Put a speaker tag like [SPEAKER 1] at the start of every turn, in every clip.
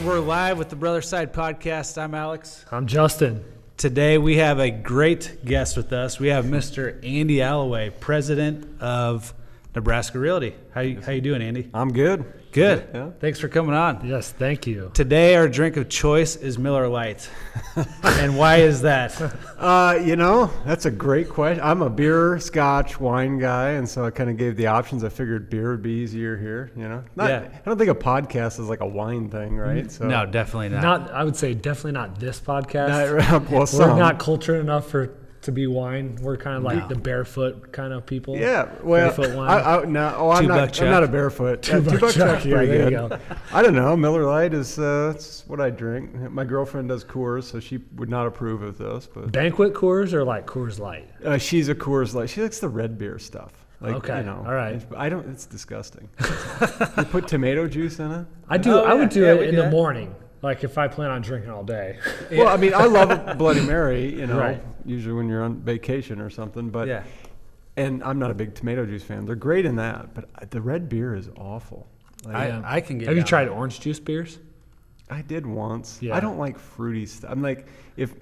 [SPEAKER 1] We're live with the Brother Side Podcast. I'm Alex.
[SPEAKER 2] I'm Justin.
[SPEAKER 1] Today we have a great guest with us. We have Mr. Andy Alloway, president of Nebraska Realty. How you doing, Andy?
[SPEAKER 3] I'm good.
[SPEAKER 1] Good.
[SPEAKER 3] Yeah.
[SPEAKER 1] Thanks for coming on.
[SPEAKER 2] Yes, thank you.
[SPEAKER 1] Today our drink of choice is Miller Lite. And why is that?
[SPEAKER 3] That's a great question. I'm a beer, scotch, wine guy, and so I kind of gave the options. I figured beer would be easier here, I don't think a podcast is like a wine thing, right? So
[SPEAKER 1] No, definitely not.
[SPEAKER 2] I would say definitely not this podcast.
[SPEAKER 3] We're
[SPEAKER 2] not cultured enough to be wine. We're kind of like the barefoot kind of people.
[SPEAKER 3] Yeah, well,
[SPEAKER 2] barefoot wine.
[SPEAKER 3] I'm not a barefoot.
[SPEAKER 2] $2
[SPEAKER 3] Chuck's
[SPEAKER 2] yeah,
[SPEAKER 3] pretty
[SPEAKER 2] there
[SPEAKER 3] good.
[SPEAKER 2] you go.
[SPEAKER 3] I don't know. Miller Lite is it's what I drink. My girlfriend does Coors, so she would not approve of this. But
[SPEAKER 2] Banquet Coors or like Coors Light?
[SPEAKER 3] she's a Coors Light. She likes the red beer stuff.
[SPEAKER 2] Okay, all right.
[SPEAKER 3] I don't. It's disgusting. You put tomato juice in it.
[SPEAKER 2] I do.
[SPEAKER 1] Oh,
[SPEAKER 2] I would do
[SPEAKER 1] yeah,
[SPEAKER 2] it
[SPEAKER 1] we
[SPEAKER 2] in
[SPEAKER 1] do
[SPEAKER 2] the
[SPEAKER 1] that.
[SPEAKER 2] morning. Like if I plan on drinking all day.
[SPEAKER 3] Well, I mean, I love a Bloody Mary,
[SPEAKER 2] Right.
[SPEAKER 3] usually when you're on vacation or something. But
[SPEAKER 1] Yeah.
[SPEAKER 3] and I'm not a big tomato juice fan. They're great in that, but the red beer is awful.
[SPEAKER 1] I can get
[SPEAKER 2] Have you
[SPEAKER 1] down
[SPEAKER 2] tried
[SPEAKER 1] with it.
[SPEAKER 2] orange juice beers?
[SPEAKER 3] I did once.
[SPEAKER 2] Yeah.
[SPEAKER 3] I don't like fruity stuff. I'm like, if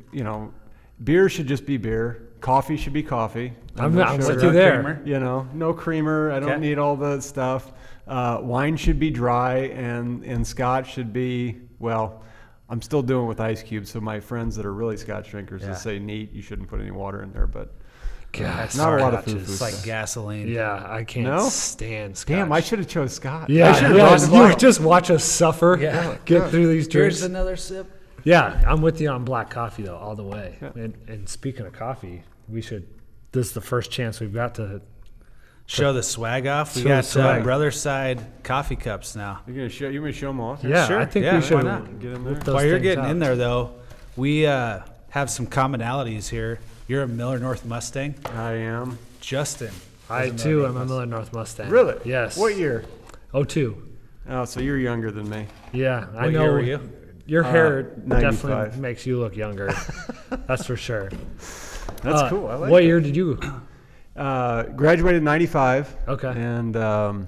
[SPEAKER 3] beer should just be beer. Coffee should be coffee.
[SPEAKER 2] I'm
[SPEAKER 3] No
[SPEAKER 2] with
[SPEAKER 3] sugar.
[SPEAKER 2] you there.
[SPEAKER 1] Creamer.
[SPEAKER 3] No creamer. I don't
[SPEAKER 1] Okay.
[SPEAKER 3] need all the stuff. Wine should be dry, and scotch should be, well, I'm still doing it with ice cubes, so my friends that are really scotch drinkers will say, neat, you shouldn't put any water in there, but
[SPEAKER 2] God,
[SPEAKER 3] not a lot of
[SPEAKER 2] scotches.
[SPEAKER 3] foo-foo
[SPEAKER 1] It's like
[SPEAKER 3] stuff.
[SPEAKER 1] gasoline.
[SPEAKER 2] Yeah, I can't
[SPEAKER 3] No?
[SPEAKER 2] stand scotch.
[SPEAKER 3] Damn, I should have chose scotch.
[SPEAKER 2] Yeah,
[SPEAKER 3] I should have
[SPEAKER 2] yeah,
[SPEAKER 3] brought the
[SPEAKER 2] you
[SPEAKER 3] bottle.
[SPEAKER 2] just watch us suffer.
[SPEAKER 1] Yeah.
[SPEAKER 2] Get through these drinks.
[SPEAKER 1] Here's another sip.
[SPEAKER 2] Yeah, I'm with you on black coffee though, all the way.
[SPEAKER 3] Yeah.
[SPEAKER 2] And speaking of coffee, this is the first chance we've got to.
[SPEAKER 1] Show the swag off. We
[SPEAKER 2] Show
[SPEAKER 1] got
[SPEAKER 2] the swag.
[SPEAKER 1] Brother Side coffee cups now.
[SPEAKER 3] You want to show them off?
[SPEAKER 2] Yeah,
[SPEAKER 1] Sure.
[SPEAKER 2] I think
[SPEAKER 1] Yeah,
[SPEAKER 2] we
[SPEAKER 1] why
[SPEAKER 2] should
[SPEAKER 1] not?
[SPEAKER 3] Get in
[SPEAKER 2] whip
[SPEAKER 3] there.
[SPEAKER 2] those
[SPEAKER 1] While you're
[SPEAKER 2] things
[SPEAKER 1] getting
[SPEAKER 2] out.
[SPEAKER 1] in there, though, we have some commonalities here. You're a Miller North Mustang.
[SPEAKER 3] I am.
[SPEAKER 1] Justin.
[SPEAKER 2] I
[SPEAKER 1] is a
[SPEAKER 2] too
[SPEAKER 1] Miller
[SPEAKER 2] am a
[SPEAKER 1] North
[SPEAKER 2] Miller North Mustang.
[SPEAKER 3] Really?
[SPEAKER 2] Yes.
[SPEAKER 3] What year?
[SPEAKER 2] 02.
[SPEAKER 3] Oh, so you're younger than me.
[SPEAKER 2] Yeah, I
[SPEAKER 1] What
[SPEAKER 2] know.
[SPEAKER 1] year were you?
[SPEAKER 2] Your hair
[SPEAKER 3] 95.
[SPEAKER 2] definitely makes you look younger. That's for sure.
[SPEAKER 3] That's cool. I like
[SPEAKER 2] what
[SPEAKER 3] it.
[SPEAKER 2] year did you?
[SPEAKER 3] Graduated in 95.
[SPEAKER 2] Okay.
[SPEAKER 3] And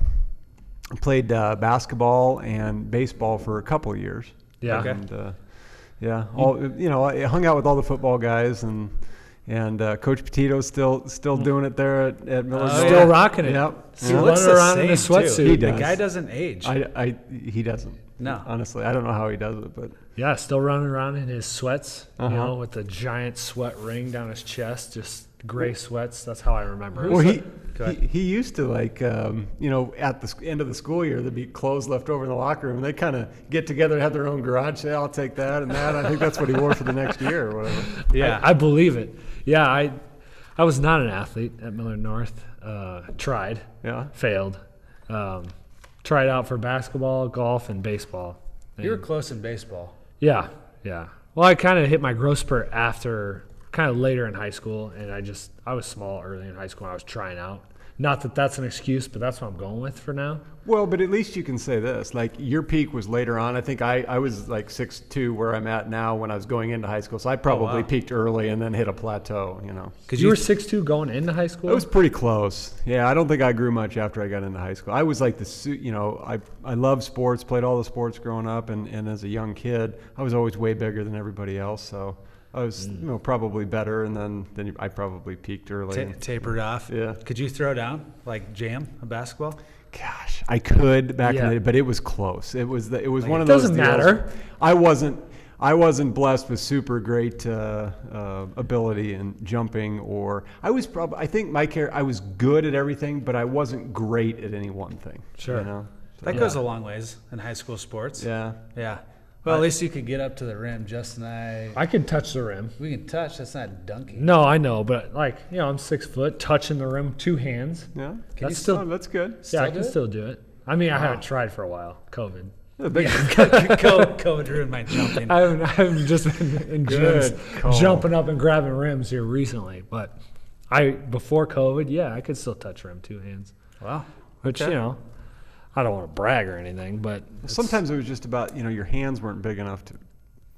[SPEAKER 3] played basketball and baseball for a couple of years.
[SPEAKER 2] Yeah.
[SPEAKER 1] Okay.
[SPEAKER 3] And I hung out with all the football guys, and Coach Petito's still doing it there at Miller.
[SPEAKER 1] Oh,
[SPEAKER 2] Still
[SPEAKER 1] yeah.
[SPEAKER 2] rocking it.
[SPEAKER 3] Yep.
[SPEAKER 2] Still
[SPEAKER 1] He
[SPEAKER 3] Yeah.
[SPEAKER 1] looks
[SPEAKER 2] running
[SPEAKER 1] the
[SPEAKER 2] around in his
[SPEAKER 1] same, too.
[SPEAKER 2] sweatsuit.
[SPEAKER 3] He
[SPEAKER 1] The
[SPEAKER 3] does.
[SPEAKER 1] guy doesn't age.
[SPEAKER 3] He doesn't.
[SPEAKER 1] No.
[SPEAKER 3] Honestly, I don't know how he does it, but
[SPEAKER 2] Yeah, still running around in his sweats,
[SPEAKER 3] Uh-huh.
[SPEAKER 2] with the giant sweat ring down his chest, just gray sweats. That's how I remember it.
[SPEAKER 3] well,
[SPEAKER 1] Go ahead.
[SPEAKER 3] he used to at the end of the school year, there'd be clothes left over in the locker room, and they kind of get together and have their own garage sale. I'll take that and that. I think that's what he wore for the next year or whatever.
[SPEAKER 1] Yeah.
[SPEAKER 2] I believe it. Yeah, I was not an athlete at Miller North. Tried,
[SPEAKER 3] Yeah.
[SPEAKER 2] failed. Tried out for basketball, golf, and baseball.
[SPEAKER 1] You were
[SPEAKER 2] And-
[SPEAKER 1] close in baseball.
[SPEAKER 2] Yeah. Well, I kind of hit my growth spurt after, kind of later in high school, and I was small early in high school. I was trying out. Not that that's an excuse, but that's what I'm going with for now.
[SPEAKER 3] Well, but at least you can say this. Like, your peak was later on. I think I was like 6'2", where I'm at now when I was going into high school. So I probably
[SPEAKER 1] wow.
[SPEAKER 3] peaked early and then hit a plateau,
[SPEAKER 1] Because
[SPEAKER 2] You were 6'2" going into high school?
[SPEAKER 3] It was pretty close. Yeah, I don't think I grew much after I got into high school. I was like I loved sports, played all the sports growing up, and as a young kid, I was always way bigger than everybody else. So I was probably better, and then I probably peaked early.
[SPEAKER 1] tapered off.
[SPEAKER 3] Yeah.
[SPEAKER 1] Could you throw down, like jam a basketball?
[SPEAKER 3] Gosh, I could back in
[SPEAKER 2] Yeah.
[SPEAKER 3] the day, but it was close. It was one
[SPEAKER 2] it
[SPEAKER 3] of those
[SPEAKER 2] doesn't
[SPEAKER 3] deals.
[SPEAKER 2] matter.
[SPEAKER 3] I wasn't blessed with super great ability in jumping, or I think I was good at everything, but I wasn't great at any one thing.
[SPEAKER 2] Sure.
[SPEAKER 1] That goes a long ways in high school sports.
[SPEAKER 3] Yeah.
[SPEAKER 1] Yeah. Well, at least you could get up to the rim. Justin and
[SPEAKER 2] I could touch the rim.
[SPEAKER 1] we can touch. That's not dunking.
[SPEAKER 2] No, I know, but I'm 6 foot, touching the rim, 2 hands.
[SPEAKER 3] Yeah.
[SPEAKER 2] That's still,
[SPEAKER 3] That's good.
[SPEAKER 2] yeah, I
[SPEAKER 1] do
[SPEAKER 2] can
[SPEAKER 1] it?
[SPEAKER 2] still do it. I mean, I haven't tried for a while. COVID.
[SPEAKER 1] COVID ruined my jumping.
[SPEAKER 2] I've just been in
[SPEAKER 3] Good
[SPEAKER 2] gyms
[SPEAKER 3] call.
[SPEAKER 2] jumping up and grabbing rims here recently. But before COVID, yeah, I could still touch rim 2 hands.
[SPEAKER 1] Wow.
[SPEAKER 2] Which,
[SPEAKER 1] Okay.
[SPEAKER 2] you know, I don't want to brag or anything, but
[SPEAKER 3] Sometimes it was just about, your hands weren't big enough to.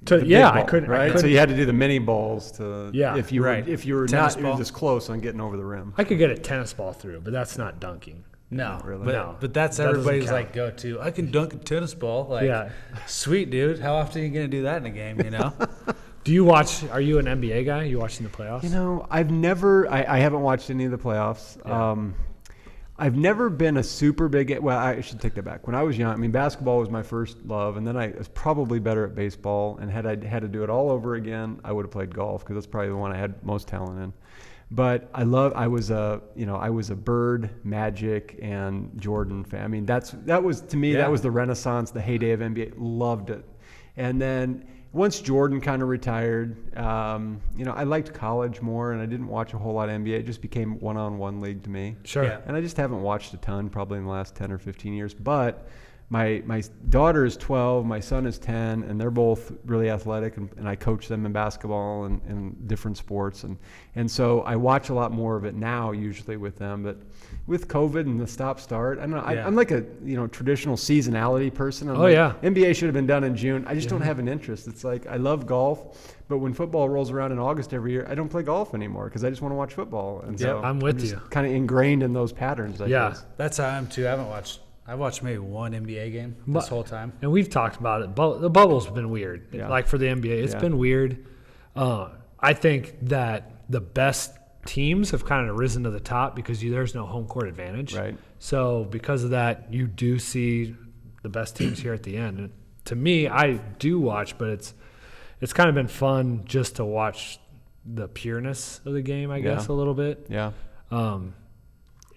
[SPEAKER 2] To-
[SPEAKER 3] the
[SPEAKER 2] yeah,
[SPEAKER 3] big
[SPEAKER 2] I
[SPEAKER 3] ball,
[SPEAKER 2] couldn't- I
[SPEAKER 3] Right, so
[SPEAKER 2] couldn't-
[SPEAKER 3] you had to do the mini balls to.
[SPEAKER 2] Yeah,
[SPEAKER 3] if you
[SPEAKER 1] right.
[SPEAKER 3] were if you were
[SPEAKER 1] Tennis
[SPEAKER 3] not
[SPEAKER 1] ball.
[SPEAKER 3] this close on getting over the rim.
[SPEAKER 2] I could get a tennis ball through, but that's not dunking.
[SPEAKER 1] No,
[SPEAKER 3] really.
[SPEAKER 1] but,
[SPEAKER 2] No,
[SPEAKER 1] but that's
[SPEAKER 2] that doesn't
[SPEAKER 1] everybody's
[SPEAKER 2] count.
[SPEAKER 1] like go-to. I can dunk a tennis ball. Like,
[SPEAKER 2] Yeah.
[SPEAKER 1] sweet, dude. How often are you going to do that in a game, you know?
[SPEAKER 2] Do you watch? Are you an NBA guy? You watching the playoffs?
[SPEAKER 3] I haven't watched any of the playoffs.
[SPEAKER 2] Yeah.
[SPEAKER 3] I've never been a super big. Well, I should take that back. When I was young, I mean, basketball was my first love, and then I was probably better at baseball. And had I had to do it all over again, I would have played golf because that's probably the one I had most talent in. But I was a Bird, Magic, and Jordan fan. I mean, that was to me
[SPEAKER 1] Yeah.
[SPEAKER 3] that was the renaissance, the heyday of NBA. Loved it. And then once Jordan kind of retired, I liked college more, and I didn't watch a whole lot of NBA. It just became one-on-one league to me.
[SPEAKER 2] Sure.
[SPEAKER 1] Yeah.
[SPEAKER 3] And I just haven't watched a ton probably in the last 10 or 15 years. But my daughter is 12, my son is 10, and they're both really athletic, and I coach them in basketball and different sports. And so I watch a lot more of it now usually with them. But with COVID and the stop-start, I don't know.
[SPEAKER 1] Yeah.
[SPEAKER 3] I'm like a traditional seasonality person. I'm
[SPEAKER 2] Oh,
[SPEAKER 3] like,
[SPEAKER 2] yeah.
[SPEAKER 3] NBA should have been done in June. I just don't have an interest. It's like I love golf, but when football rolls around in August every year, I don't play golf anymore because I just want to watch football. And
[SPEAKER 1] Yeah,
[SPEAKER 3] so
[SPEAKER 2] I'm with you.
[SPEAKER 3] Kind of ingrained in those patterns. I
[SPEAKER 2] Yeah.
[SPEAKER 3] guess.
[SPEAKER 1] That's how I am, too. I've watched maybe one NBA game this
[SPEAKER 2] But-
[SPEAKER 1] whole time.
[SPEAKER 2] And we've talked about it. The bubble's been weird.
[SPEAKER 3] Yeah.
[SPEAKER 2] Like for the NBA, it's
[SPEAKER 3] Yeah.
[SPEAKER 2] been weird. I think that the best teams have kind of risen to the top because there's no home court advantage.
[SPEAKER 3] Right.
[SPEAKER 2] So because of that, you do see the best teams here at the end. And to me, I do watch, but it's kind of been fun just to watch the pureness of the game, I guess, a little bit.
[SPEAKER 3] Yeah.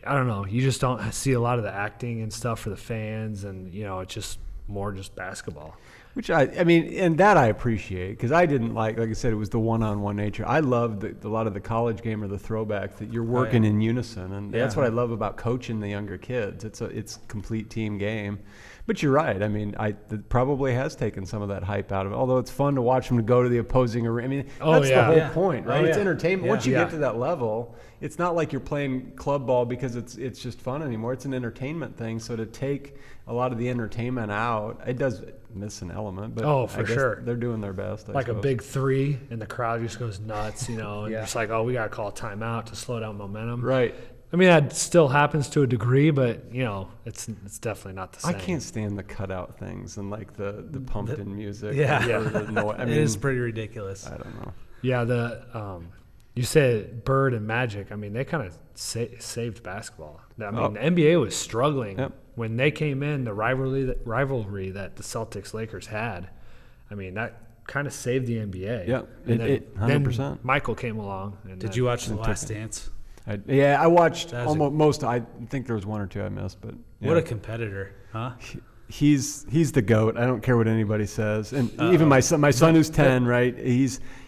[SPEAKER 2] I don't know. You just don't see a lot of the acting and stuff for the fans, and it's just more just basketball.
[SPEAKER 3] Which I mean, and that I appreciate because I didn't like I said, it was the one-on-one nature. I love a lot of the college game or the throwback that you're working in unison, and that's what I love about coaching the younger kids. It's a complete team game. But you're right. I mean, it probably has taken some of that hype out of it. Although it's fun to watch them go to the opposing arena. I mean, that's the whole point, right? It's entertainment. Once you get to that level, it's not like you're playing club ball because it's just fun anymore. It's an entertainment thing. So to take a lot of the entertainment out, it does miss an element. But
[SPEAKER 2] For
[SPEAKER 3] I guess
[SPEAKER 2] sure.
[SPEAKER 3] they're doing their best. I
[SPEAKER 2] Like
[SPEAKER 3] suppose.
[SPEAKER 2] a big three, and the crowd just goes nuts, and
[SPEAKER 1] Yeah.
[SPEAKER 2] it's like, we got to call a timeout to slow down momentum.
[SPEAKER 3] Right.
[SPEAKER 2] I mean, that still happens to a degree, but it's definitely not the
[SPEAKER 3] I
[SPEAKER 2] same.
[SPEAKER 3] can't stand the cutout things and like the pumped in music.
[SPEAKER 1] Yeah.
[SPEAKER 3] or the noise. I mean,
[SPEAKER 1] it is pretty ridiculous.
[SPEAKER 3] I don't know.
[SPEAKER 2] Yeah, you said Bird and Magic. I mean, they kind of saved basketball. I mean, the NBA was struggling when they came in. The rivalry that the Celtics Lakers had. I mean, that kind of saved the NBA.
[SPEAKER 3] Yeah,
[SPEAKER 2] And
[SPEAKER 3] it
[SPEAKER 2] then
[SPEAKER 3] 100%.
[SPEAKER 2] Michael came along. And
[SPEAKER 1] Did
[SPEAKER 2] then-
[SPEAKER 1] you watch The Last Dance?
[SPEAKER 3] I watched
[SPEAKER 1] That was
[SPEAKER 3] almost most. I think there was one or two I missed, but yeah.
[SPEAKER 1] What a competitor, huh?
[SPEAKER 3] He's the GOAT. I don't care what anybody says. And even my son who's 10, right?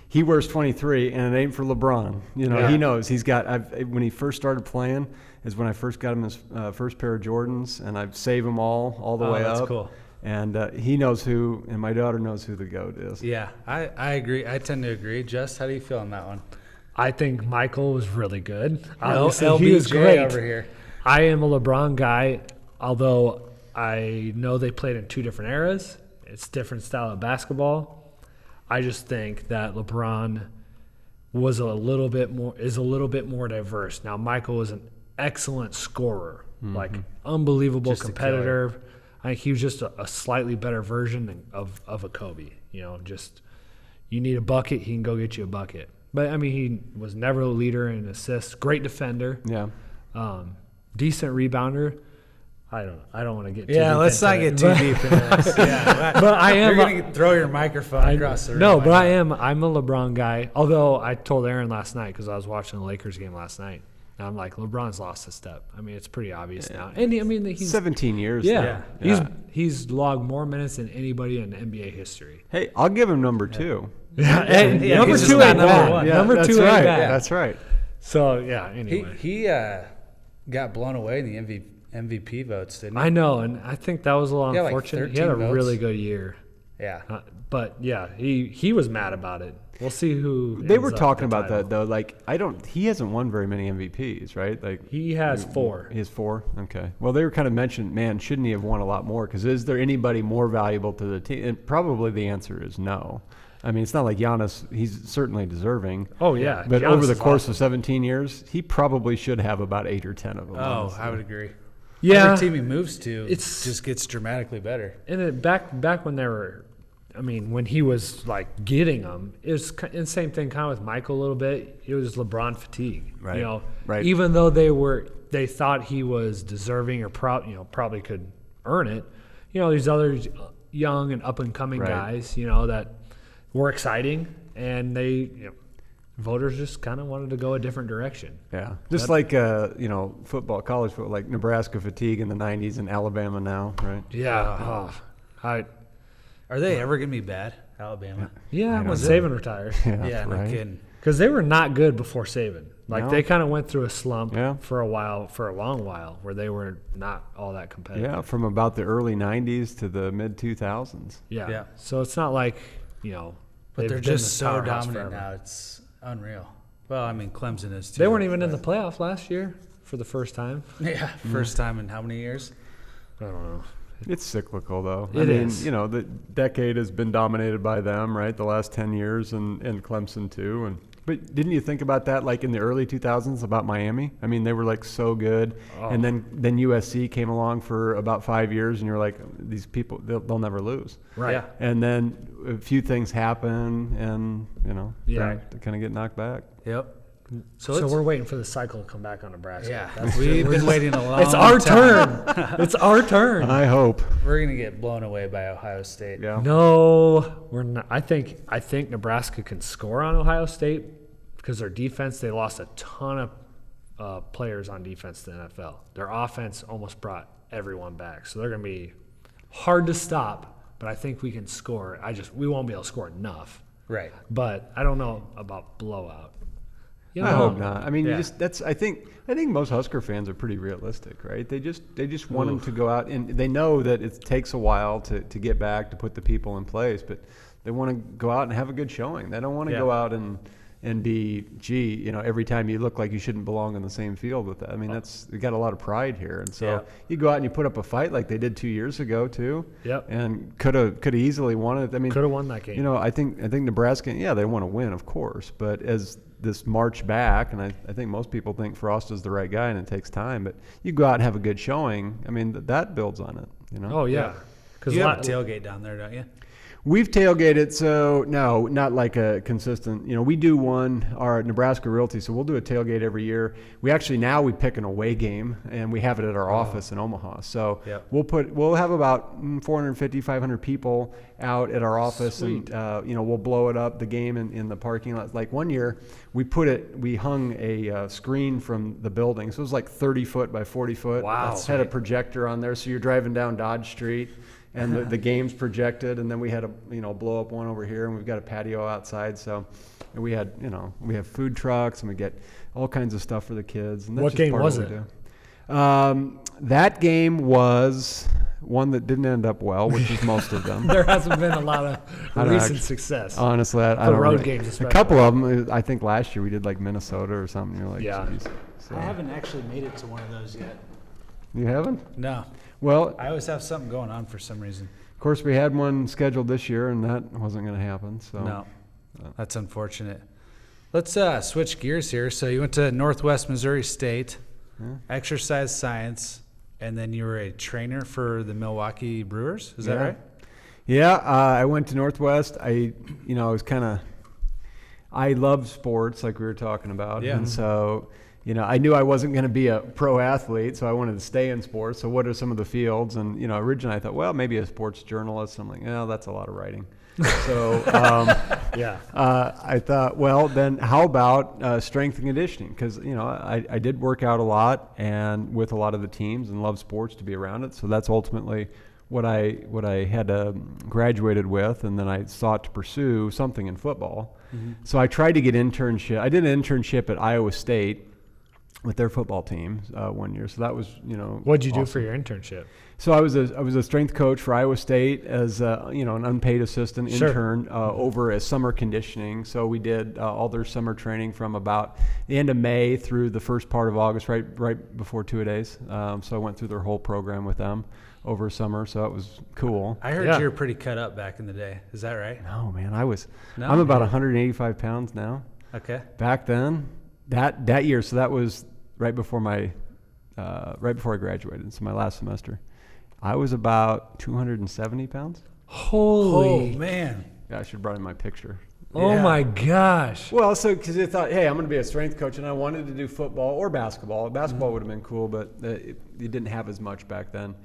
[SPEAKER 3] He wears 23, and it ain't for LeBron.
[SPEAKER 2] Yeah.
[SPEAKER 3] He knows. He's got. When he first started playing, is when I first got him his first pair of Jordans, and I've saved them all the way
[SPEAKER 1] that's
[SPEAKER 3] up.
[SPEAKER 1] cool.
[SPEAKER 3] And he knows who, and my daughter knows who the GOAT is.
[SPEAKER 1] Yeah, I agree. I tend to agree. Jess, how do you feel on that one?
[SPEAKER 2] I think Michael was really good.
[SPEAKER 1] L-
[SPEAKER 2] Obviously, he was
[SPEAKER 1] LBJ
[SPEAKER 2] great.
[SPEAKER 1] over here.
[SPEAKER 2] I am a LeBron guy, although I know they played in two different eras. It's different style of basketball. I just think that LeBron is a little bit more diverse. Now, Michael was an excellent scorer, like unbelievable
[SPEAKER 1] Just a
[SPEAKER 2] competitor. I think he was just a slightly better version of a Kobe. Just you need a bucket, he can go get you a bucket. But I mean, he was never a leader in assists. Great defender.
[SPEAKER 3] Yeah.
[SPEAKER 2] Decent rebounder. I don't want to get too
[SPEAKER 1] Yeah,
[SPEAKER 2] deep
[SPEAKER 1] let's
[SPEAKER 2] into
[SPEAKER 1] not
[SPEAKER 2] it,
[SPEAKER 1] get too
[SPEAKER 2] but-
[SPEAKER 1] deep into this. Yeah,
[SPEAKER 2] But I am.
[SPEAKER 1] You're gonna throw your microphone across the room.
[SPEAKER 2] No,
[SPEAKER 1] like
[SPEAKER 2] but
[SPEAKER 1] that.
[SPEAKER 2] I'm a LeBron guy. Although I told Aaron last night because I was watching the Lakers game last night. And I'm like, LeBron's lost a step. I mean, it's pretty obvious now. And he's
[SPEAKER 3] 17 years.
[SPEAKER 2] yeah,
[SPEAKER 3] though.
[SPEAKER 2] he's logged more minutes than anybody in NBA history.
[SPEAKER 3] Hey, I'll give him number 2.
[SPEAKER 2] Hey,
[SPEAKER 1] Yeah,
[SPEAKER 2] number
[SPEAKER 1] he's just
[SPEAKER 2] two
[SPEAKER 1] not
[SPEAKER 2] ain't
[SPEAKER 1] number
[SPEAKER 2] bad.
[SPEAKER 1] one.
[SPEAKER 2] Number
[SPEAKER 3] that's
[SPEAKER 2] two ain't
[SPEAKER 3] right.
[SPEAKER 2] bad.
[SPEAKER 3] That's right.
[SPEAKER 2] So yeah. Anyway,
[SPEAKER 1] He got blown away in the MVP votes, didn't he?
[SPEAKER 2] I know, and I think that was a little
[SPEAKER 1] He had like
[SPEAKER 2] unfortunate. He had a
[SPEAKER 1] 13 votes.
[SPEAKER 2] really good year.
[SPEAKER 1] Yeah.
[SPEAKER 2] But yeah, he was mad about it. We'll see who
[SPEAKER 3] They
[SPEAKER 2] ends
[SPEAKER 3] were
[SPEAKER 2] up
[SPEAKER 3] talking
[SPEAKER 2] with the
[SPEAKER 3] about
[SPEAKER 2] title.
[SPEAKER 3] that though. Like he hasn't won very many MVPs, right? Like
[SPEAKER 2] He has 4.
[SPEAKER 3] He has 4. Okay. Well, they were kind of mentioned, man, shouldn't he have won a lot more? Because is there anybody more valuable to the team? And probably the answer is no. I mean, it's not like Giannis. He's certainly deserving.
[SPEAKER 2] Oh yeah,
[SPEAKER 3] But
[SPEAKER 2] Giannis
[SPEAKER 3] over the
[SPEAKER 2] is
[SPEAKER 3] course
[SPEAKER 2] awesome.
[SPEAKER 3] of 17 years, he probably should have about 8 or 10 of them.
[SPEAKER 1] Oh,
[SPEAKER 3] honestly.
[SPEAKER 1] I would agree.
[SPEAKER 2] Yeah,
[SPEAKER 1] Every team he moves to,
[SPEAKER 2] It's-
[SPEAKER 1] just gets dramatically better.
[SPEAKER 2] and it, back when they were, I mean, when he was like getting them, it was and same thing kind of with Michael a little bit. It was LeBron fatigue,
[SPEAKER 3] Right,
[SPEAKER 2] You know,
[SPEAKER 3] right.
[SPEAKER 2] Even though they thought he was deserving or probably could earn it. You know, these other young and up and coming
[SPEAKER 3] Right.
[SPEAKER 2] guys, that were exciting, and voters just kind of wanted to go a different direction.
[SPEAKER 3] Yeah, just like football, college football, like Nebraska fatigue in the '90s and Alabama now, right?
[SPEAKER 2] Yeah,
[SPEAKER 1] Are they ever going to be bad, Alabama?
[SPEAKER 2] yeah.
[SPEAKER 3] know.
[SPEAKER 2] When Saban retired.
[SPEAKER 1] Yeah, no
[SPEAKER 3] right.
[SPEAKER 1] kidding.
[SPEAKER 2] Because they were not good before Saban. Like
[SPEAKER 3] No.
[SPEAKER 2] they kind of went through a slump
[SPEAKER 3] Yeah.
[SPEAKER 2] for a long while, where they were not all that competitive.
[SPEAKER 3] Yeah, from about the early '90s to the mid 2000s.
[SPEAKER 2] Yeah.
[SPEAKER 1] Yeah.
[SPEAKER 2] So it's not like
[SPEAKER 1] But
[SPEAKER 2] they've
[SPEAKER 1] they're
[SPEAKER 2] been
[SPEAKER 1] just
[SPEAKER 2] this
[SPEAKER 1] so
[SPEAKER 2] powerhouse
[SPEAKER 1] dominant
[SPEAKER 2] forever.
[SPEAKER 1] now. It's unreal. Well, I mean, Clemson is too.
[SPEAKER 2] They weren't even in the
[SPEAKER 1] but-
[SPEAKER 2] playoff last year for the first time.
[SPEAKER 1] Yeah, first time in how many years?
[SPEAKER 2] I don't know.
[SPEAKER 3] It's cyclical, though.
[SPEAKER 2] It is.
[SPEAKER 3] The decade has been dominated by them, right? The last 10 years, and Clemson too. But didn't you think about that, like in the early 2000s, about Miami? I mean, they were like so good,
[SPEAKER 2] Oh.
[SPEAKER 3] and then USC came along for about 5 years, and you're like, these people, they'll never lose.
[SPEAKER 2] Right.
[SPEAKER 1] Yeah.
[SPEAKER 3] And then a few things happen, and
[SPEAKER 2] Yeah.
[SPEAKER 3] they kind of get knocked back.
[SPEAKER 1] Yep.
[SPEAKER 2] So
[SPEAKER 1] it's-
[SPEAKER 2] we're waiting for the cycle to come back on Nebraska.
[SPEAKER 1] Yeah,
[SPEAKER 2] That's
[SPEAKER 1] we've been waiting a long
[SPEAKER 2] It's our
[SPEAKER 1] time.
[SPEAKER 2] turn. It's our turn.
[SPEAKER 3] I hope.
[SPEAKER 1] We're going to get blown away by Ohio State.
[SPEAKER 3] Yeah.
[SPEAKER 2] No, we're not. I think Nebraska can score on Ohio State because their defense. They lost a ton of players on defense to the NFL. Their offense almost brought everyone back, so they're going to be hard to stop. But I think we can score. We won't be able to score enough.
[SPEAKER 1] Right.
[SPEAKER 2] But I don't know about blowout.
[SPEAKER 3] I hope not. I mean,
[SPEAKER 1] Yeah.
[SPEAKER 3] I think most Husker fans are pretty realistic, right? They just want them to go out, and they know that it takes a while to get back, to put the people in place, but they want to go out and have a good showing. They don't want to
[SPEAKER 1] Yeah.
[SPEAKER 3] go out and be, every time you look like you shouldn't belong in the same field with that. I mean, they got a lot of pride here, and so
[SPEAKER 1] Yeah.
[SPEAKER 3] you go out and you put up a fight like they did 2 years ago too.
[SPEAKER 2] Yep.
[SPEAKER 3] And could have easily won it. I mean,
[SPEAKER 2] Could have won that game.
[SPEAKER 3] I think Nebraska, they want to win, of course, but as this march back, and I think most people think Frost is the right guy, and it takes time, but you go out and have a good showing. I mean, that builds on it,
[SPEAKER 2] Oh yeah. Because
[SPEAKER 1] You have a tailgate down there, don't you?
[SPEAKER 3] We've tailgated, so no, not like a consistent. We do our Nebraska Realty, so we'll do a tailgate every year. We pick an away game, and we have it at our office in Omaha. So
[SPEAKER 1] Yep.
[SPEAKER 3] we'll have about 450, 500 people out at our office,
[SPEAKER 2] Sweet.
[SPEAKER 3] and we'll blow it up, the game in the parking lot. Like one year, we hung a screen from the building, so it was like 30 foot by 40 foot.
[SPEAKER 2] Wow.
[SPEAKER 3] It had a projector on there, so you're driving down Dodge Street. And the game's projected, and then we had a blow up one over here, and we've got a patio outside. So and we have food trucks, and we get all kinds of stuff for the kids. And that's
[SPEAKER 2] What
[SPEAKER 3] just
[SPEAKER 2] game
[SPEAKER 3] part of
[SPEAKER 2] was
[SPEAKER 3] what we
[SPEAKER 2] it?
[SPEAKER 3] do. That game was one that didn't end up well, which is most of them.
[SPEAKER 2] There hasn't been a lot of
[SPEAKER 3] I don't
[SPEAKER 2] recent
[SPEAKER 3] actually-
[SPEAKER 2] success.
[SPEAKER 3] Honestly, I
[SPEAKER 2] The
[SPEAKER 3] don't
[SPEAKER 2] road
[SPEAKER 3] really-
[SPEAKER 2] games
[SPEAKER 3] A
[SPEAKER 2] especially.
[SPEAKER 3] couple of them, I think last year we did like Minnesota or something. You're like,
[SPEAKER 2] Yeah.
[SPEAKER 3] geez. So,
[SPEAKER 1] I haven't actually made it to one of those yet.
[SPEAKER 3] you haven't?
[SPEAKER 1] No.
[SPEAKER 3] Well,
[SPEAKER 1] I always have something going on for some reason.
[SPEAKER 3] of course, we had one scheduled this year, and that wasn't going to happen. So
[SPEAKER 1] No. That's unfortunate. Let's switch gears here. So you went to Northwest Missouri State, exercise science, and then you were a trainer for the Milwaukee Brewers. Is that
[SPEAKER 3] Yeah.
[SPEAKER 1] right?
[SPEAKER 3] Yeah, I went to Northwest. I love sports, like we were talking about.
[SPEAKER 1] Yeah.
[SPEAKER 3] And so, I knew I wasn't going to be a pro athlete, so I wanted to stay in sports. So what are some of the fields? And, originally I thought, well, maybe a sports journalist. I'm like, that's a lot of writing. So
[SPEAKER 2] Yeah.
[SPEAKER 3] I thought, well, then how about strength and conditioning? Because, I did work out a lot and with a lot of the teams and love sports to be around it. So that's ultimately what I had graduated with, and then I sought to pursue something in football. Mm-hmm. So I tried to get internship. I did an internship at Iowa State with their football team 1 year. So that was,
[SPEAKER 2] What'd you do
[SPEAKER 3] awesome.
[SPEAKER 2] for your internship?
[SPEAKER 3] So I was a strength coach for Iowa State as an unpaid assistant
[SPEAKER 2] Sure.
[SPEAKER 3] intern over as summer conditioning. So we did all their summer training from about the end of May through the first part of August, right before two-a-days. So I went through their whole program with them over summer. So that was cool.
[SPEAKER 1] I heard
[SPEAKER 2] Yeah.
[SPEAKER 1] you were pretty cut up back in the day. Is that right?
[SPEAKER 3] No, man,
[SPEAKER 1] No?
[SPEAKER 3] I'm about 185 pounds now.
[SPEAKER 1] Okay.
[SPEAKER 3] Back then, that year, so that was right before I graduated. So my last semester, I was about 270 pounds.
[SPEAKER 2] Holy.
[SPEAKER 1] Oh, man.
[SPEAKER 3] Yeah, I should have brought in my picture.
[SPEAKER 2] Oh
[SPEAKER 1] Yeah.
[SPEAKER 2] my gosh.
[SPEAKER 3] Well, so because they thought, hey, I'm going to be a strength coach, and I wanted to do football or basketball. Basketball would have been cool, but you didn't have as much back then.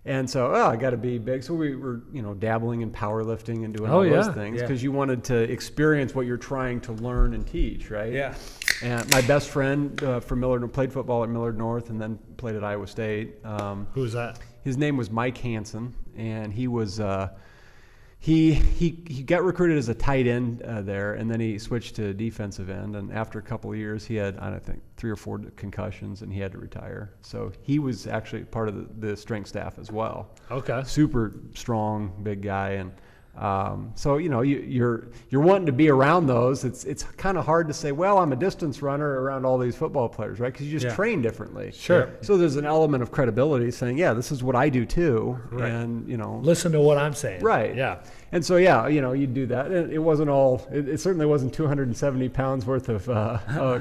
[SPEAKER 3] And so, I got to be big. So we were, dabbling in powerlifting and doing all those things
[SPEAKER 1] Yeah.
[SPEAKER 3] because you wanted to experience what you're trying to learn and teach, right?
[SPEAKER 1] Yeah.
[SPEAKER 3] And my best friend from Millard played football at Millard North and then played at Iowa State.
[SPEAKER 2] Who's that?
[SPEAKER 3] His name was Mike Hansen, and he was he got recruited as a tight end there, and then he switched to defensive end. And after a couple of years, he had, I think, 3 or 4 concussions, and he had to retire. So he was actually part of the strength staff as well.
[SPEAKER 2] Okay.
[SPEAKER 3] Super strong, big guy, and so you're wanting to be around those. It's kind of hard to say, well, I'm a distance runner around all these football players, right? Because you just train differently.
[SPEAKER 2] Sure.
[SPEAKER 3] So there's an element of credibility saying, yeah, this is what I do too,
[SPEAKER 2] Right.
[SPEAKER 3] and
[SPEAKER 2] Listen to what I'm saying.
[SPEAKER 3] right.
[SPEAKER 2] Yeah.
[SPEAKER 3] And so you do that. And it wasn't all. It certainly wasn't 270 pounds worth of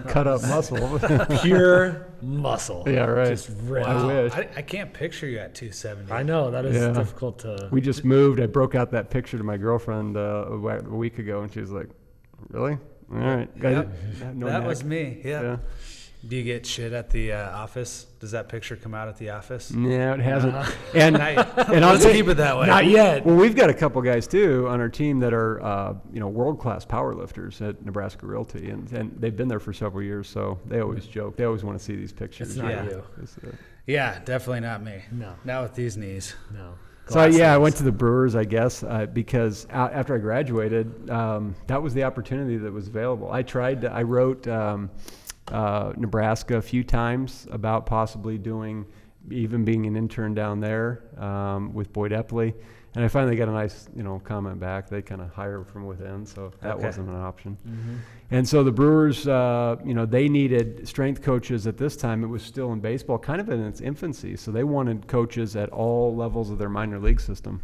[SPEAKER 3] cut up muscle.
[SPEAKER 2] Pure muscle.
[SPEAKER 3] Yeah, right.
[SPEAKER 2] Just ripped.
[SPEAKER 3] I wish.
[SPEAKER 1] I can't picture you at 270.
[SPEAKER 2] I know that is
[SPEAKER 3] Yeah.
[SPEAKER 2] difficult to.
[SPEAKER 3] We just moved. I broke out that picture to my girlfriend a week ago, and she was like, "Really? All right."
[SPEAKER 1] Yep.
[SPEAKER 3] No
[SPEAKER 1] that
[SPEAKER 3] neck.
[SPEAKER 1] was me. Yep.
[SPEAKER 3] Yeah.
[SPEAKER 1] Do you get shit at the office? Does that picture come out at the office?
[SPEAKER 3] No, it hasn't. And
[SPEAKER 1] And
[SPEAKER 3] I'll
[SPEAKER 1] let's
[SPEAKER 3] say-
[SPEAKER 1] keep it that way.
[SPEAKER 2] Not yet.
[SPEAKER 3] Well, we've got a couple guys too on our team that are world-class power lifters at Nebraska Realty, and they've been there for several years. So they always joke. They always want to see these pictures.
[SPEAKER 2] It's not
[SPEAKER 1] Yeah.
[SPEAKER 2] you.
[SPEAKER 1] Yeah, definitely not me.
[SPEAKER 2] No.
[SPEAKER 1] Not with these knees.
[SPEAKER 2] No.
[SPEAKER 3] So I went to the Brewers, I guess, because after I graduated, that was the opportunity that was available. I wrote Nebraska a few times about possibly even being an intern down there with Boyd Epley, and I finally got a nice comment back. They kind of hire from within, so that
[SPEAKER 1] Okay.
[SPEAKER 3] wasn't an option.
[SPEAKER 2] Mm-hmm.
[SPEAKER 3] And so the Brewers, they needed strength coaches at this time. It was still in baseball, kind of in its infancy. So they wanted coaches at all levels of their minor league system.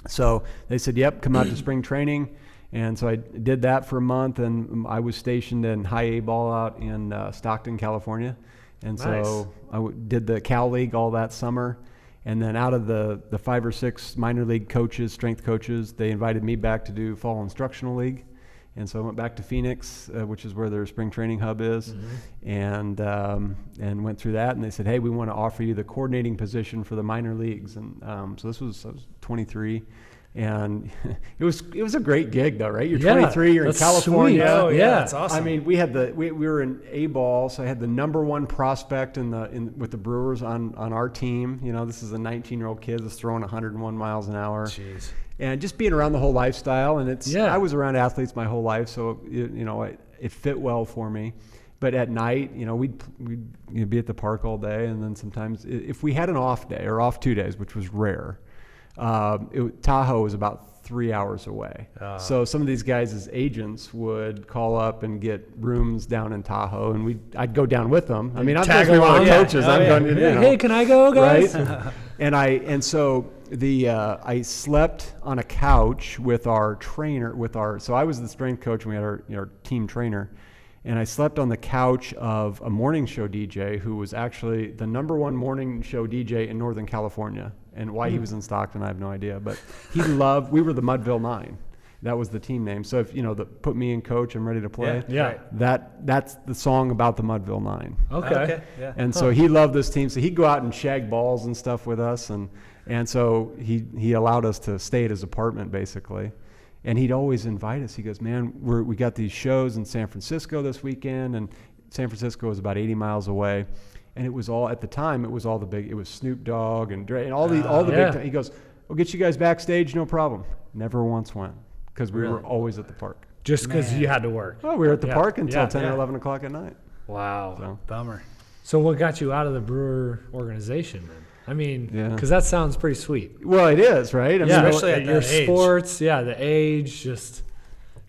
[SPEAKER 3] So they said, yep, come out to spring training. And so I did that for a month, and I was stationed in high A ball out in Stockton, California. And
[SPEAKER 2] Nice.
[SPEAKER 3] so I did the Cal League all that summer. And then out of the 5 or 6 minor league coaches, strength coaches, they invited me back to do fall instructional league. And so I went back to Phoenix, which is where their spring training hub is, and went through that. And they said, hey, we want to offer you the coordinating position for the minor leagues. And so I was 23. And it was a great gig, though, right? You're 23, you're in
[SPEAKER 2] that's
[SPEAKER 3] California.
[SPEAKER 2] sweet.
[SPEAKER 1] Oh, yeah,
[SPEAKER 2] Yeah.
[SPEAKER 1] that's awesome.
[SPEAKER 3] I mean, we were in A ball, so I had the number 1 prospect with the Brewers on our team. This is a 19-year-old kid that's throwing 101 miles an hour.
[SPEAKER 1] Jeez.
[SPEAKER 3] And just being around the whole lifestyle, and
[SPEAKER 2] Yeah.
[SPEAKER 3] I was around athletes my whole life, so it fit well for me. But at night, we'd be at the park all day, and then sometimes if we had an off day or off 2 days, which was rare, Tahoe was about 3 hours away. So some of these guys as agents would call up and get rooms down in Tahoe, and I'd go down with them. I mean, I'm
[SPEAKER 2] Tag
[SPEAKER 3] supposed to be one of the
[SPEAKER 2] along.
[SPEAKER 3] coaches.
[SPEAKER 1] Oh,
[SPEAKER 3] I'm
[SPEAKER 1] yeah.
[SPEAKER 3] going,
[SPEAKER 2] Hey, can I go, guys?
[SPEAKER 3] right? And so I slept on a couch with our trainer, so I was the strength coach, and we had our team trainer. And I slept on the couch of a morning show DJ who was actually the number 1 morning show DJ in Northern California. And why he was in Stockton, I have no idea. But we were the Mudville 9. That was the team name. So if, put me in coach, I'm ready to play.
[SPEAKER 2] Yeah.
[SPEAKER 3] That's the song about the Mudville 9.
[SPEAKER 2] Okay.
[SPEAKER 1] Yeah.
[SPEAKER 3] And so he loved this team. So he'd go out and shag balls and stuff with us. And so he allowed us to stay at his apartment, basically. And he'd always invite us. He goes, man, we got these shows in San Francisco this weekend. And San Francisco was about 80 miles away. And it was all, at the time, it was Snoop Dogg and Dre and all the
[SPEAKER 2] yeah.
[SPEAKER 3] big. He goes, we'll get you guys backstage, no problem. Never once went, because we were
[SPEAKER 1] Really?
[SPEAKER 3] always at the park.
[SPEAKER 2] Just because
[SPEAKER 1] Man.
[SPEAKER 2] you had to work.
[SPEAKER 3] Oh, we were at the
[SPEAKER 2] Yeah.
[SPEAKER 3] park until
[SPEAKER 2] Yeah.
[SPEAKER 3] 10 or
[SPEAKER 2] Yeah.
[SPEAKER 3] 11 o'clock at night.
[SPEAKER 2] Wow.
[SPEAKER 3] So.
[SPEAKER 1] Bummer.
[SPEAKER 2] So what got you out of the Brewer organization then? I mean,
[SPEAKER 3] Yeah.
[SPEAKER 2] because that sounds pretty sweet.
[SPEAKER 3] Well, it is, right? I
[SPEAKER 2] Yeah,
[SPEAKER 1] especially at
[SPEAKER 2] your
[SPEAKER 1] that age.
[SPEAKER 2] sports, the age just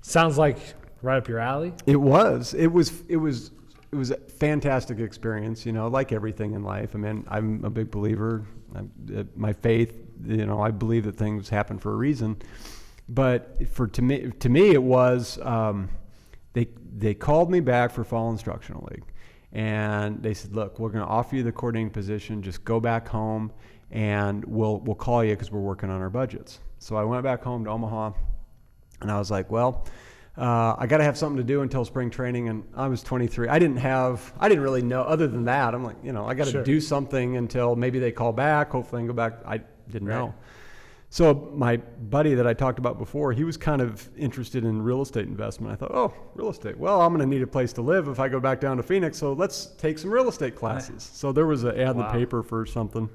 [SPEAKER 2] sounds like right up your alley.
[SPEAKER 3] It was a fantastic experience, like everything in life. I mean, I'm a big believer. My faith, I believe that things happen for a reason. But to me, it was they called me back for Fall Instructional League, and they said, "Look, we're going to offer you the coordinating position. Just go back home, and we'll call you because we're working on our budgets." So I went back home to Omaha, and I was like, "Well, I got to have something to do until spring training." And I was 23. I didn't really know. Other than that, I'm like, I got to
[SPEAKER 2] Sure.
[SPEAKER 3] do something until maybe they call back. Hopefully, I can go back. I didn't know. So my buddy that I talked about before, he was kind of interested in real estate investment. I thought, oh, real estate. Well, I'm going to need a place to live if I go back down to Phoenix. So let's take some real estate classes. So there was an ad in the paper for something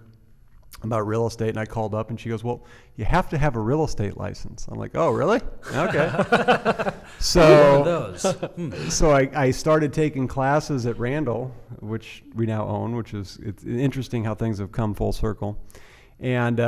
[SPEAKER 3] about real estate, and I called up, and she goes, "Well, you have to have a real estate license." I'm like, "Oh, really? Okay." So
[SPEAKER 1] One of those.
[SPEAKER 3] so I started taking classes at Randall, which we now own, it's interesting how things have come full circle. And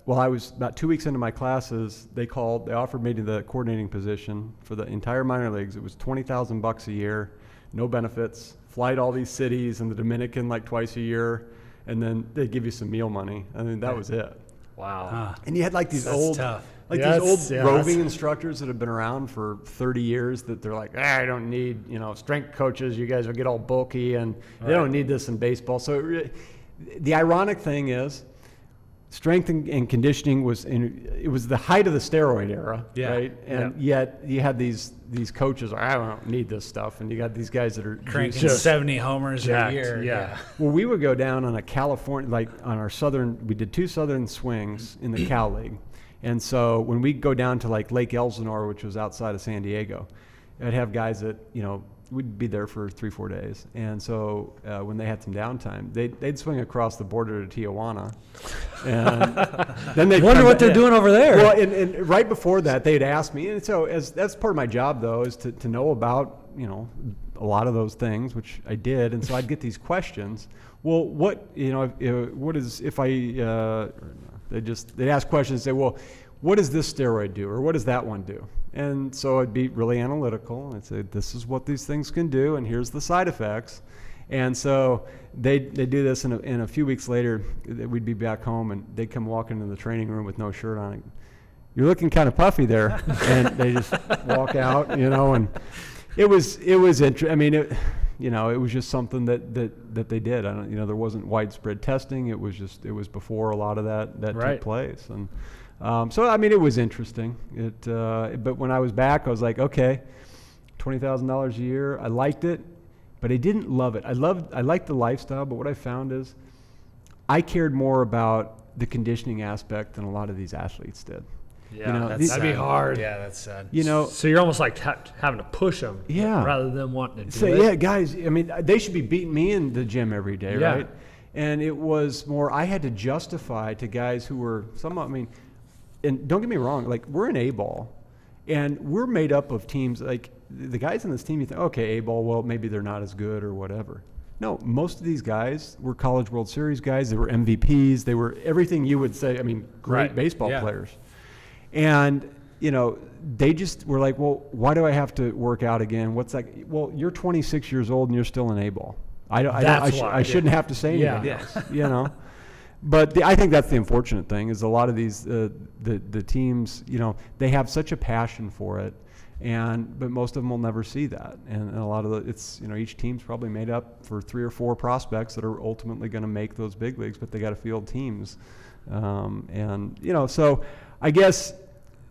[SPEAKER 3] while I was about 2 weeks into my classes, they offered me to the coordinating position for the entire minor leagues. It was $20,000 a year, no benefits, fly to all these cities in the Dominican like twice a year, and then they give you some meal money. I mean, that was it.
[SPEAKER 2] Wow.
[SPEAKER 1] Huh.
[SPEAKER 3] And you had like these
[SPEAKER 1] That's
[SPEAKER 3] old,
[SPEAKER 1] tough.
[SPEAKER 3] roving instructors that have been around for 30 years that they're like, I don't need, strength coaches. You guys will get all bulky, and they don't need this in baseball. So the ironic thing is, strength and conditioning it was the height of the steroid era, right? And yet you had these coaches, I don't need this stuff, and you got these guys that are
[SPEAKER 1] Cranking
[SPEAKER 3] juiced.
[SPEAKER 1] 70 homers
[SPEAKER 2] Jacked,
[SPEAKER 1] a year.
[SPEAKER 2] yeah.
[SPEAKER 3] Well, we would go down on a California, like on our we did 2 southern swings in the Cal League. And so when we go down to like Lake Elsinore, which was outside of San Diego, I'd have guys that, we'd be there for 3-4 days. And so when they had some downtime, they'd swing across the border to Tijuana. And then they'd
[SPEAKER 2] Wonder what they're doing over there.
[SPEAKER 3] Well, and right before that, they'd ask me. And so that's part of my job, though, is to know about, a lot of those things, which I did. And so I'd get these questions. Well, what is, if they'd ask questions and say, well, what does this steroid do? Or what does that one do? And so I'd be really analytical. I'd say, this is what these things can do, and here's the side effects. And so they do this, and a few weeks later, we'd be back home, and they'd come walking into the training room with no shirt on. You're looking kind of puffy there. And they just walk out, and it was interesting. I mean, it was just something that they did. I don't, there wasn't widespread testing. It was before a lot of that took place. And so, I mean, it was interesting. But when I was back, I was like, okay, $20,000 a year. I liked it, but I didn't love it. I liked the lifestyle, but what I found is I cared more about the conditioning aspect than a lot of these athletes did.
[SPEAKER 2] Yeah,
[SPEAKER 1] That'd
[SPEAKER 2] be hard.
[SPEAKER 1] Yeah, that's sad.
[SPEAKER 2] So you're almost like having to push them, rather than wanting to do it.
[SPEAKER 3] Yeah, guys. I mean, they should be beating me in the gym every day, right? And it was more I had to justify to guys who were somewhat. I mean, and don't get me wrong, like we're an A-ball, and we're made up of teams. Like the guys on this team, you think, okay, A-ball, well, maybe they're not as good or whatever. No, most of these guys were College World Series guys. They were MVPs. They were everything you would say. I mean, great baseball players. And, they just were like, well, why do I have to work out again? What's that? Well, you're 26 years old and you're still an A-ball. I shouldn't have to say anything else, But I think that's the unfortunate thing is a lot of these, the teams, they have such a passion for it. But most of them will never see that. And a lot of each team's probably made up for 3 or 4 prospects that are ultimately going to make those big leagues, but they got to field teams. So I guess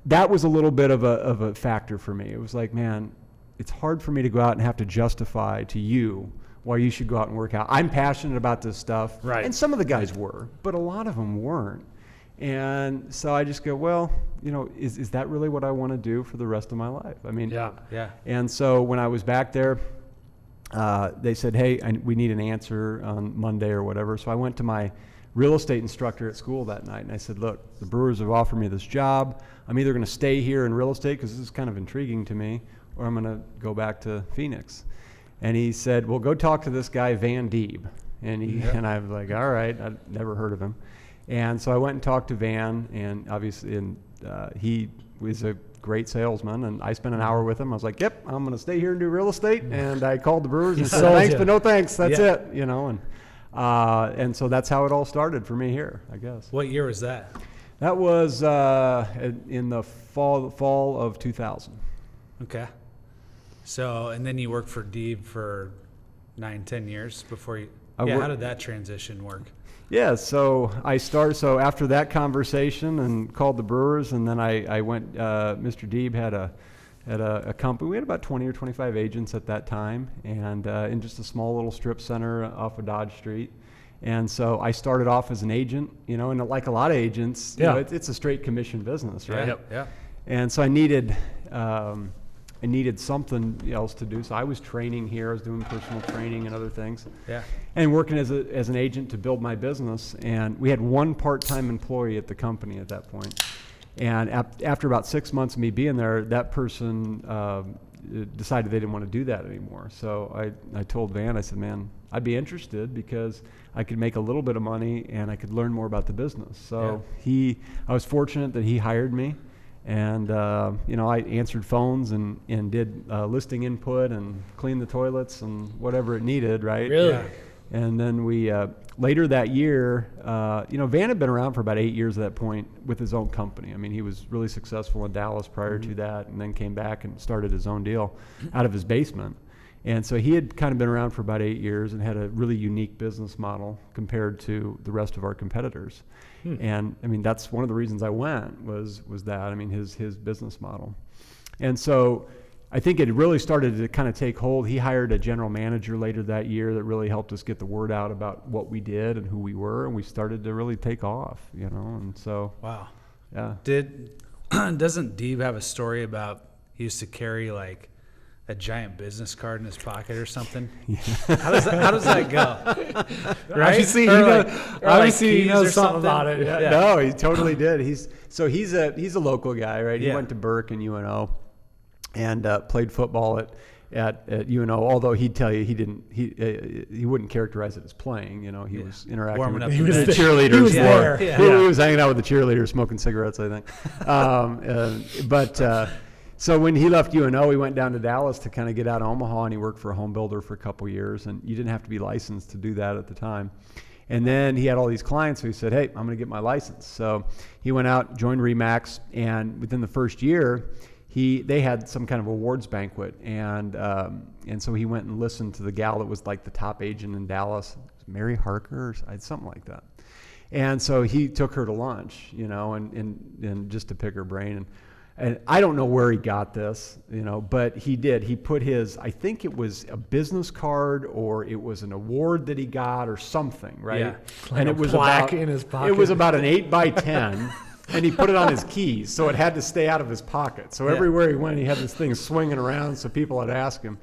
[SPEAKER 3] that was a little bit of a factor for me. It was like, man, it's hard for me to go out and have to justify to you why you should go out and work out. I'm passionate about this stuff.
[SPEAKER 2] Right.
[SPEAKER 3] And some of the guys were, but a lot of them weren't. And so I just go, well, is that really what I want to do for the rest of my life? I mean,
[SPEAKER 1] yeah.
[SPEAKER 3] And so when I was back there, they said, hey, we need an answer on Monday or whatever. So I went to my real estate instructor at school that night, and I said, look, the Brewers have offered me this job. I'm either going to stay here in real estate because this is kind of intriguing to me, or I'm going to go back to Phoenix. And he said, well, go talk to this guy, Van Dieb. And and I was like, all right, I'd never heard of him. And so I went and talked to Van, and obviously, he was a great salesman, and I spent an hour with him. I was like, yep, I'm going to stay here and do real estate. And I called the Brewers and said, thanks, but no thanks. That's it, and so that's how it all started for me here, I guess.
[SPEAKER 1] What year was that?
[SPEAKER 3] That was in the fall of 2000.
[SPEAKER 1] Okay. So, and then you worked for Deeb for 9-10 years before you. How did that transition work?
[SPEAKER 3] Yeah, so so after that conversation and called the Brewers, and then I went, Mr. Deeb had a company. We had about 20 or 25 agents at that time, and in just a small little strip center off of Dodge Street. And so I started off as an agent, and like a lot of agents, it's a straight commission business, right?
[SPEAKER 1] Yeah.
[SPEAKER 3] And so I needed something else to do. So I was training here. I was doing personal training and other things.
[SPEAKER 1] Yeah.
[SPEAKER 3] And working as an agent to build my business. And we had one part-time employee at the company at that point. And after about 6 months of me being there, that person decided they didn't want to do that anymore. So I told Van, I said, man, I'd be interested because I could make a little bit of money and I could learn more about the business. So I was fortunate that he hired me. And, I answered phones and did listing input and cleaned the toilets and whatever it needed, right?
[SPEAKER 2] Really? Yeah.
[SPEAKER 3] And then we, later that year, Van had been around for about 8 years at that point with his own company. I mean, he was really successful in Dallas prior to that, and then came back and started his own deal out of his basement. And so he had kind of been around for about 8 years and had a really unique business model compared to the rest of our competitors. And I mean, that's one of the reasons I went was that, I mean, his business model. And so I think it really started to kind of take hold. He hired a general manager later that year that really helped us get the word out about what we did and who we were. And we started to really take off, and so. Wow. Yeah.
[SPEAKER 1] Doesn't Deeb have a story about he used to carry like a giant business card in his pocket or something? Yeah. How does that go? Right?
[SPEAKER 2] Obviously, he knows something about it.
[SPEAKER 3] Yeah. No, he totally did. He's a local guy, right? He went to Burke and UNO, and played football at UNO. Although he'd tell you he wouldn't characterize it as playing. He was interacting
[SPEAKER 1] warming up
[SPEAKER 3] with the cheerleaders. He was there. He was hanging out with the cheerleaders, smoking cigarettes, I think. So when he left UNO, he went down to Dallas to kind of get out of Omaha, and he worked for a home builder for a couple years, and you didn't have to be licensed to do that at the time. And then he had all these clients, so he said, hey, I'm going to get my license. So he went out, joined RE/MAX, and within the first year, they had some kind of awards banquet, and so he went and listened to the gal that was like the top agent in Dallas, Mary Harker, or something like that. And so he took her to lunch, and just to pick her brain. And I don't know where he got this, but he did. He put I think it was a business card or it was an award that he got or something, right?
[SPEAKER 2] Yeah. And it was plaque in his pocket.
[SPEAKER 3] It was about an 8x10, and he put it on his keys, so it had to stay out of his pocket. So everywhere he went, he had this thing swinging around, so people would ask him.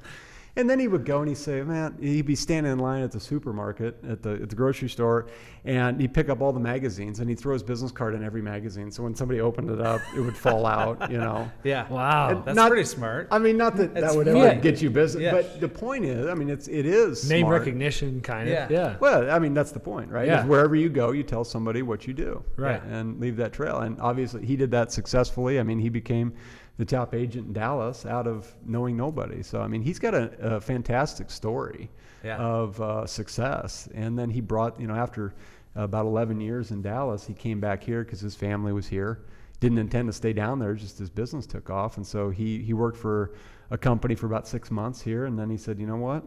[SPEAKER 3] And then he would go and he'd say, man, he'd be standing in line at the supermarket, at the grocery store, and he'd pick up all the magazines, and he'd throw his business card in every magazine. So when somebody opened it up, it would fall out,
[SPEAKER 1] Yeah.
[SPEAKER 2] Wow.
[SPEAKER 1] That's pretty smart.
[SPEAKER 3] I mean, not that would ever get you business, but the point is, I mean, it is
[SPEAKER 2] name
[SPEAKER 3] smart.
[SPEAKER 2] recognition kind of. Yeah.
[SPEAKER 3] Well, I mean, that's the point, right?
[SPEAKER 2] Yeah.
[SPEAKER 3] Wherever you go, you tell somebody what you do.
[SPEAKER 2] Right.
[SPEAKER 3] And leave that trail. And obviously, he did that successfully. I mean, he became the top agent in Dallas out of knowing nobody. So, I mean, he's got a fantastic story of success. And then he brought, after about 11 years in Dallas, he came back here because his family was here. Didn't intend to stay down there, just his business took off. And so he worked for a company for about 6 months here. And then he said, you know what?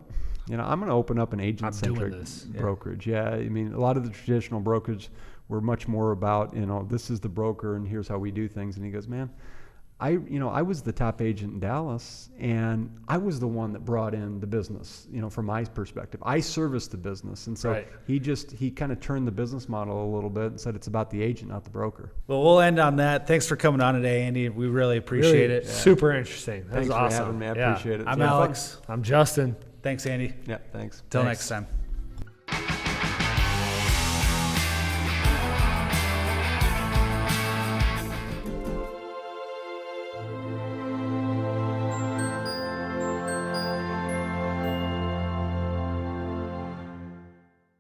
[SPEAKER 3] I'm going to open up an agent-centric brokerage. Yeah, I mean, a lot of the traditional brokerage were much more about, this is the broker and here's how we do things. And he goes, man, I was the top agent in Dallas, and I was the one that brought in the business, from my perspective. I serviced the business. And so he kind of turned the business model a little bit and said it's about the agent, not the broker.
[SPEAKER 1] Well, we'll end on that. Thanks for coming on today, Andy. We really appreciate it.
[SPEAKER 2] Super interesting. That
[SPEAKER 3] Thanks
[SPEAKER 2] was
[SPEAKER 3] for
[SPEAKER 2] awesome.
[SPEAKER 3] having me. I appreciate it.
[SPEAKER 1] I'm Alex.
[SPEAKER 2] I'm Justin.
[SPEAKER 1] Thanks, Andy.
[SPEAKER 3] Yeah, thanks.
[SPEAKER 1] Till next time.